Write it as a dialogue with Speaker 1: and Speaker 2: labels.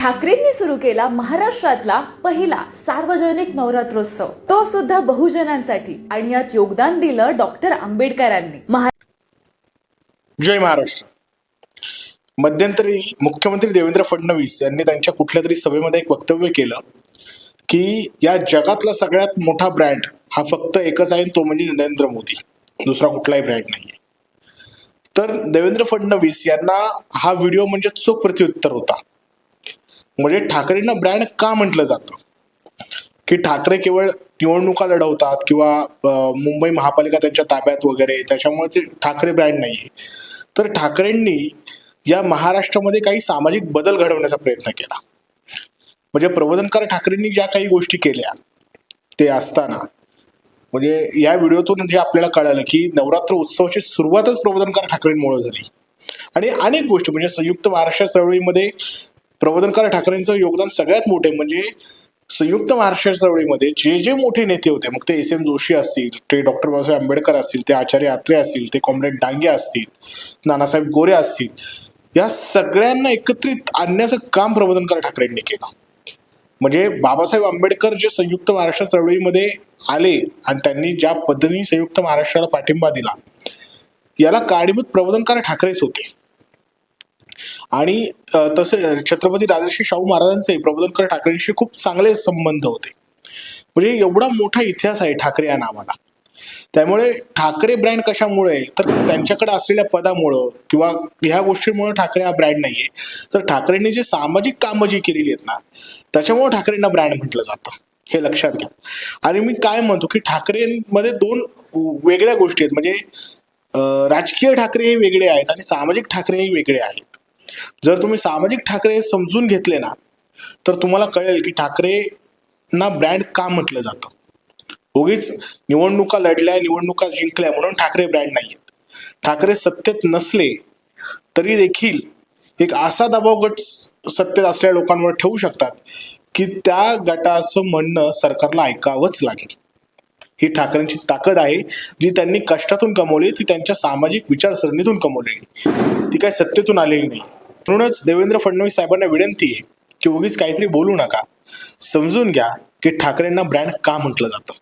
Speaker 1: ठाकरेंनी सुरू केला महाराष्ट्रातला पहिला सार्वजनिक नवरात्रोत्सव, तो सुद्धा बहुजनांसाठी, आणि यात योगदान दिलं डॉक्टर आंबेडकरांनी.
Speaker 2: जय महाराष्ट्र. मध्यंतरी मुख्यमंत्री देवेंद्र फडणवीस यांनी त्यांच्या कुठल्या तरी सभेमध्ये एक वक्तव्य केलं की या जगातला सगळ्यात मोठा ब्रँड हा फक्त एकच आहे, तो म्हणजे नरेंद्र मोदी, दुसरा कुठलाही ब्रँड नाहीये. तर देवेंद्र फडणवीस यांना हा व्हिडिओ म्हणजे चोख प्रत्युत्तर होता. म्हणजे ठाकरेंना ब्रँड का म्हटलं जातं की ठाकरे केवळ निवडणुका लढवतात किंवा मुंबई महापालिका त्यांच्या ताब्यात वगैरे, त्याच्यामुळे ते ठाकरे ब्रँड नाहीये. तर ठाकरेंनी या महाराष्ट्रामध्ये काही सामाजिक बदल घडवण्याचा प्रयत्न केला. म्हणजे प्रबोधनकार ठाकरेंनी ज्या काही गोष्टी केल्या ते असताना म्हणजे या व्हिडिओतून जे आपल्याला कळालं की नवरात्र उत्सवाची सुरुवातच प्रबोधनकार ठाकरेंमुळे झाली. आणि अनेक गोष्टी म्हणजे संयुक्त महाराष्ट्र चळवळीमध्ये प्रबोधनकार ठाकरेंचं योगदान सगळ्यात मोठे. म्हणजे संयुक्त महाराष्ट्र चळवळीमध्ये जे जे मोठे नेते होते, मग ते एस.एम. जोशी असतील, ते डॉक्टर बाबासाहेब आंबेडकर असतील, ते आचार्य आत्रे असतील, ते कॉम्रेड डांगे असतील, नानासाहेब गोरे असतील, या सगळ्यांना एकत्रित आणण्याचं काम प्रबोधनकार ठाकरेंनी केलं. म्हणजे बाबासाहेब आंबेडकर जे संयुक्त महाराष्ट्र चळवळीमध्ये आले आणि त्यांनी ज्या पद्धतीने संयुक्त महाराष्ट्राला पाठिंबा दिला, याला कारणीभूत प्रबोधनकार ठाकरेच होते. आणि तसे छत्रपती राजर्षी शाहू महाराजांचे प्रबोधनकार ठाकरेंशी खूप चांगले संबंध होते. म्हणजे एवढा मोठा इतिहास आहे ठाकरे या नावाला. त्यामुळे ठाकरे ब्रँड कशामुळे, तर त्यांच्याकडे असलेल्या पदामुळं किंवा ह्या गोष्टीमुळे ठाकरे हा ब्रँड नाहीये. तर ठाकरेंनी जे सामाजिक कामं जी केलेली आहेत ना, त्याच्यामुळे ठाकरेंना ब्रँड म्हटलं जातं, हे लक्षात घ्या. आणि मी काय म्हणतो की ठाकरेंमध्ये दोन वेगळ्या गोष्टी आहेत. म्हणजे राजकीय ठाकरे हे वेगळे आहेत आणि सामाजिक ठाकरे हे वेगळे आहेत. जर तुम्ही सामाजिक ठाकरे समजून घेतले ना, तर तुम्हाला कळेल की ठाकरेंना ब्रँड का म्हटलं जातं. उगीच निवडणुका लढल्या, निवडणुका जिंकल्या म्हणून ठाकरे ब्रँड नाहीयेत. ठाकरे सत्तेत नसले तरी देखील एक असा दबाव गट सत्तेत असलेल्या लोकांवर ठेवू शकतात की त्या गटाचं म्हणणं सरकारला ऐकावंच लागेल. ही ठाकरेंची ताकद आहे, जी त्यांनी कष्टातून कमवली, ती त्यांच्या सामाजिक विचारसरणीतून कमवलेली, ती काय सत्तेतून आलेली नाही. म्हणूनच देवेंद्र फडणवीस साहेबांना विनंती आहे की उगीच काहीतरी बोलू नका, समजून घ्या की ठाकरेंना ब्रँड का म्हटलं जातं.